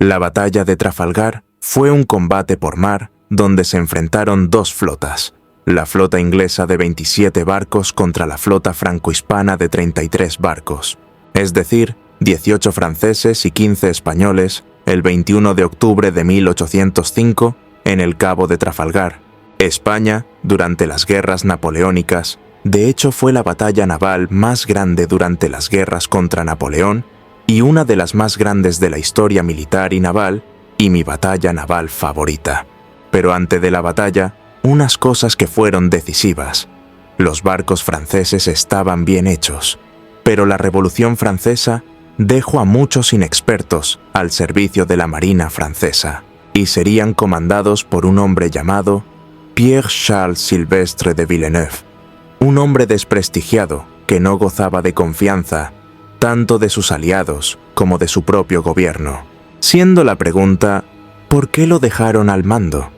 La batalla de Trafalgar fue un combate por mar donde se enfrentaron dos flotas, la flota inglesa de 27 barcos contra la flota franco-hispana de 33 barcos, es decir, 18 franceses y 15 españoles, el 21 de octubre de 1805 en el Cabo de Trafalgar. España, durante las guerras napoleónicas, de hecho fue la batalla naval más grande durante las guerras contra Napoleón y una de las más grandes de la historia militar y naval, y mi batalla naval favorita. Pero antes de la batalla, unas cosas que fueron decisivas. Los barcos franceses estaban bien hechos, pero la Revolución Francesa dejó a muchos inexpertos al servicio de la Marina francesa, y serían comandados por un hombre llamado Pierre-Charles Silvestre de Villeneuve, un hombre desprestigiado que no gozaba de confianza tanto de sus aliados como de su propio gobierno, siendo la pregunta, ¿por qué lo dejaron al mando?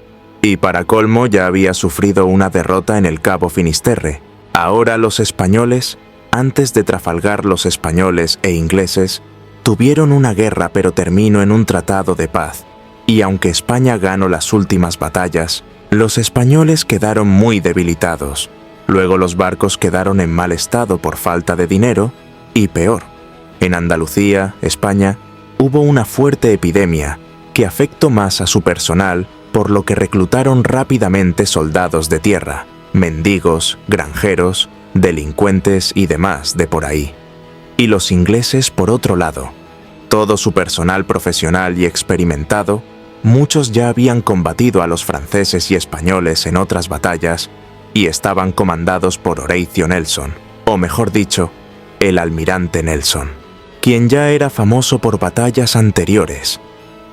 Y para colmo ya había sufrido una derrota en el Cabo Finisterre. Ahora los españoles, antes de Trafalgar los españoles e ingleses, tuvieron una guerra pero terminó en un tratado de paz, y aunque España ganó las últimas batallas, los españoles quedaron muy debilitados. Luego los barcos quedaron en mal estado por falta de dinero, y peor, en Andalucía, España, hubo una fuerte epidemia que afectó más a su personal, por lo que reclutaron rápidamente soldados de tierra, mendigos, granjeros, delincuentes y demás de por ahí. Y los ingleses por otro lado. Todo su personal profesional y experimentado, muchos ya habían combatido a los franceses y españoles en otras batallas y estaban comandados por Horatio Nelson, o mejor dicho, el almirante Nelson, quien ya era famoso por batallas anteriores.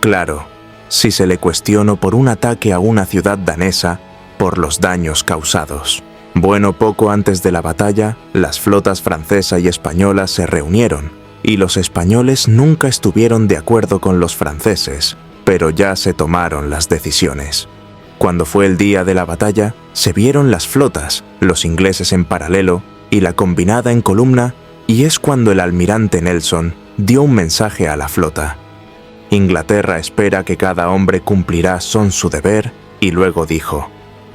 Claro, si se le cuestionó por un ataque a una ciudad danesa por los daños causados. Bueno, poco antes de la batalla, las flotas francesa y española se reunieron, y los españoles nunca estuvieron de acuerdo con los franceses, pero ya se tomaron las decisiones. Cuando fue el día de la batalla, se vieron las flotas, los ingleses en paralelo y la combinada en columna, y es cuando el almirante Nelson dio un mensaje a la flota. Inglaterra espera que cada hombre cumplirá son su deber, y luego dijo,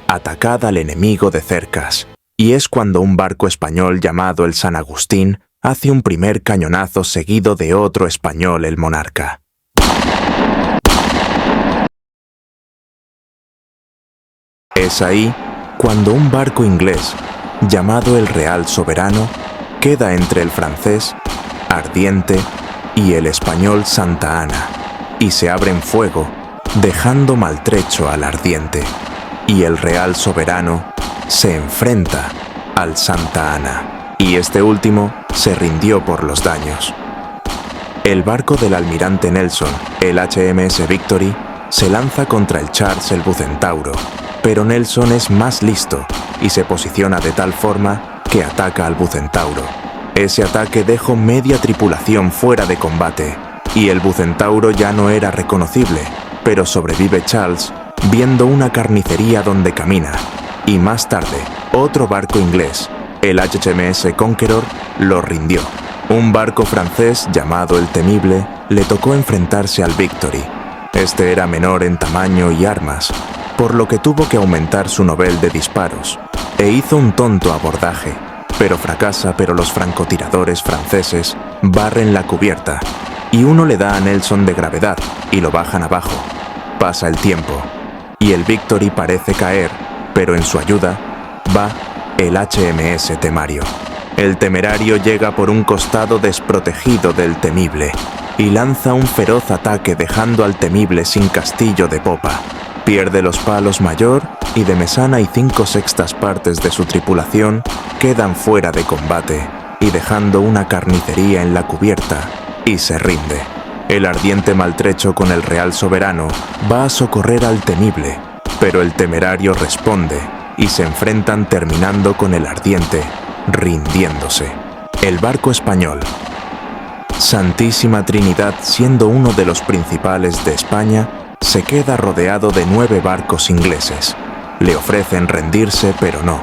atacad al enemigo de cercas, y es cuando un barco español llamado el San Agustín hace un primer cañonazo seguido de otro español, el Monarca. Es ahí cuando un barco inglés, llamado el Real Soberano, queda entre el francés, Ardiente, y el español Santa Ana, y se abren fuego, dejando maltrecho al Ardiente, y el Real Soberano se enfrenta al Santa Ana, y este último se rindió por los daños. El barco del almirante Nelson, el HMS Victory, se lanza contra el Charles el Bucentauro, pero Nelson es más listo y se posiciona de tal forma que ataca al Bucentauro. Ese ataque dejó media tripulación fuera de combate, y el Bucentauro ya no era reconocible, pero sobrevive Charles viendo una carnicería donde camina, y más tarde, otro barco inglés, el HMS Conqueror, lo rindió. Un barco francés llamado el Temible le tocó enfrentarse al Victory. Este era menor en tamaño y armas, por lo que tuvo que aumentar su nivel de disparos, e hizo un tonto abordaje, pero fracasa, pero los francotiradores franceses barren la cubierta, y uno le da a Nelson de gravedad, y lo bajan abajo. Pasa el tiempo, y el Victory parece caer, pero en su ayuda va el HMS Temario. El Temerario llega por un costado desprotegido del Temible, y lanza un feroz ataque dejando al Temible sin castillo de popa. Pierde los palos mayor y de mesana y 5/6 partes de su tripulación quedan fuera de combate y dejando una carnicería en la cubierta, y se rinde. El Ardiente, maltrecho con el Real Soberano, va a socorrer al Temible, pero el Temerario responde y se enfrentan terminando con el Ardiente rindiéndose. El barco español, Santísima Trinidad, siendo uno de los principales de España, se queda rodeado de 9 barcos ingleses. Le ofrecen rendirse, pero no,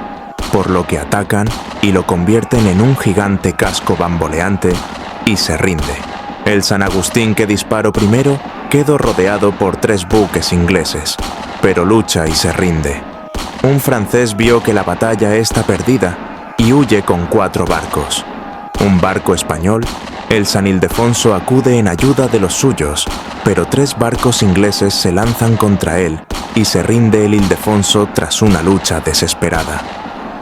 por lo que atacan y lo convierten en un gigante casco bamboleante y se rinde. El San Agustín, que disparó primero, quedó rodeado por 3 buques ingleses, pero lucha y se rinde. Un francés vio que la batalla está perdida y huye con 4 barcos. Un barco español, el San Ildefonso, acude en ayuda de los suyos, pero 3 barcos ingleses se lanzan contra él y se rinde el Ildefonso tras una lucha desesperada.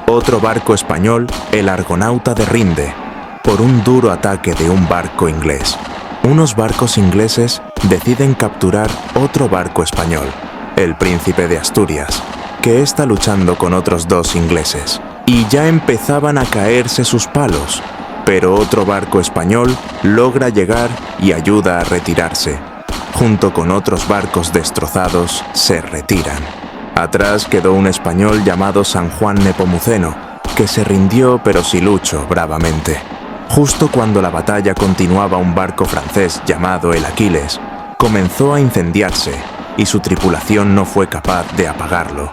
Otro barco español, el Argonauta, derrinde por un duro ataque de un barco inglés. Unos barcos ingleses deciden capturar otro barco español, el Príncipe de Asturias, que está luchando con otros 2 ingleses. Y ya empezaban a caerse sus palos, pero otro barco español logra llegar y ayuda a retirarse. Junto con otros barcos destrozados, se retiran. Atrás quedó un español llamado San Juan Nepomuceno, que se rindió pero sí luchó bravamente. Justo cuando la batalla continuaba, un barco francés llamado el Aquiles comenzó a incendiarse y su tripulación no fue capaz de apagarlo.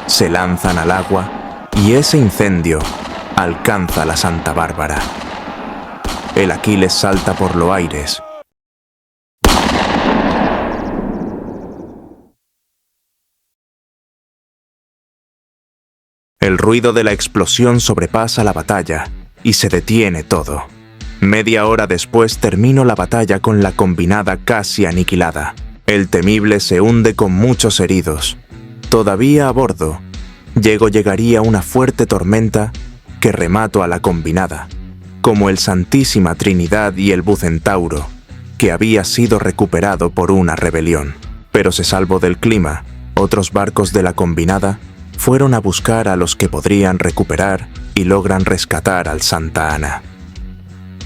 Se lanzan al agua y ese incendio alcanza la Santa Bárbara. El Aquiles salta por los aires. El ruido de la explosión sobrepasa la batalla y se detiene todo. Media hora después terminó la batalla con la combinada casi aniquilada. El Temible se hunde con muchos heridos. Todavía a bordo, llegaría una fuerte tormenta que remató a la combinada, como el Santísima Trinidad y el Bucentauro, que había sido recuperado por una rebelión. Pero se salvó del clima. Otros barcos de la combinada fueron a buscar a los que podrían recuperar y logran rescatar al Santa Ana.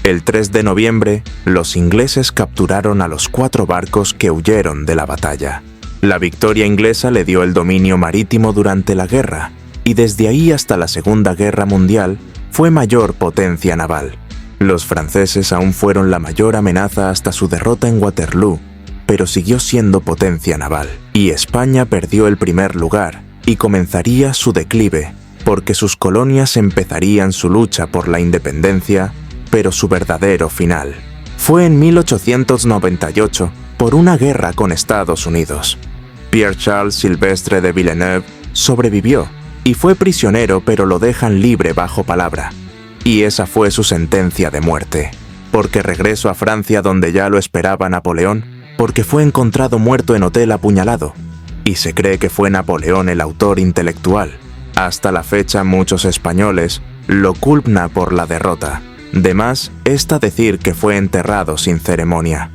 El 3 de noviembre, los ingleses capturaron a los 4 barcos que huyeron de la batalla. La victoria inglesa le dio el dominio marítimo durante la guerra, y desde ahí hasta la Segunda Guerra Mundial fue mayor potencia naval. Los franceses aún fueron la mayor amenaza hasta su derrota en Waterloo, pero siguió siendo potencia naval. Y España perdió el primer lugar y comenzaría su declive, porque sus colonias empezarían su lucha por la independencia, pero su verdadero final fue en 1898 por una guerra con Estados Unidos. Pierre-Charles Silvestre de Villeneuve sobrevivió y fue prisionero, pero lo dejan libre bajo palabra. Y esa fue su sentencia de muerte, porque regresó a Francia, donde ya lo esperaba Napoleón, porque fue encontrado muerto en hotel apuñalado, y se cree que fue Napoleón el autor intelectual. Hasta la fecha muchos españoles lo culpan por la derrota. De más está decir que fue enterrado sin ceremonia.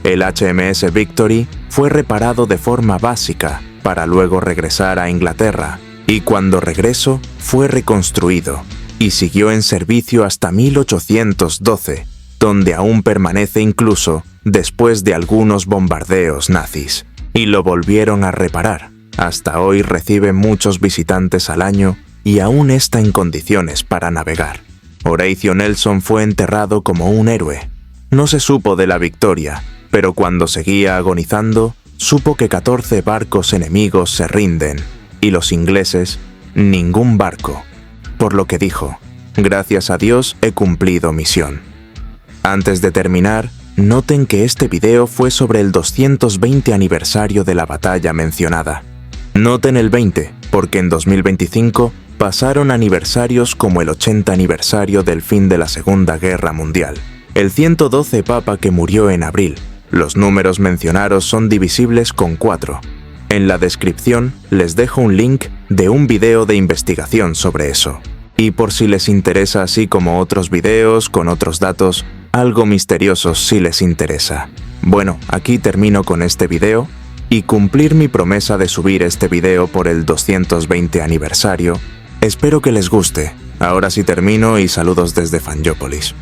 El HMS Victory fue reparado de forma básica para luego regresar a Inglaterra, y cuando regresó fue reconstruido y siguió en servicio hasta 1812, donde aún permanece incluso después de algunos bombardeos nazis. Y lo volvieron a reparar. Hasta hoy recibe muchos visitantes al año y aún está en condiciones para navegar. Horatio Nelson fue enterrado como un héroe. No se supo de la victoria, pero cuando seguía agonizando, supo que 14 barcos enemigos se rinden, y los ingleses, ningún barco. Por lo que dijo: gracias a Dios he cumplido misión. Antes de terminar, noten que este video fue sobre el 220 aniversario de la batalla mencionada. Noten el 20, porque en 2025 pasaron aniversarios como el 80 aniversario del fin de la Segunda Guerra Mundial, el 112 Papa que murió en abril. Los números mencionados son divisibles con 4. En la descripción les dejo un link de un video de investigación sobre eso. Y por si les interesa, así como otros videos con otros datos, algo misteriosos si les interesa. Bueno, aquí termino con este video y cumplir mi promesa de subir este video por el 220 aniversario. Espero que les guste. Ahora sí termino y saludos desde Fanjópolis.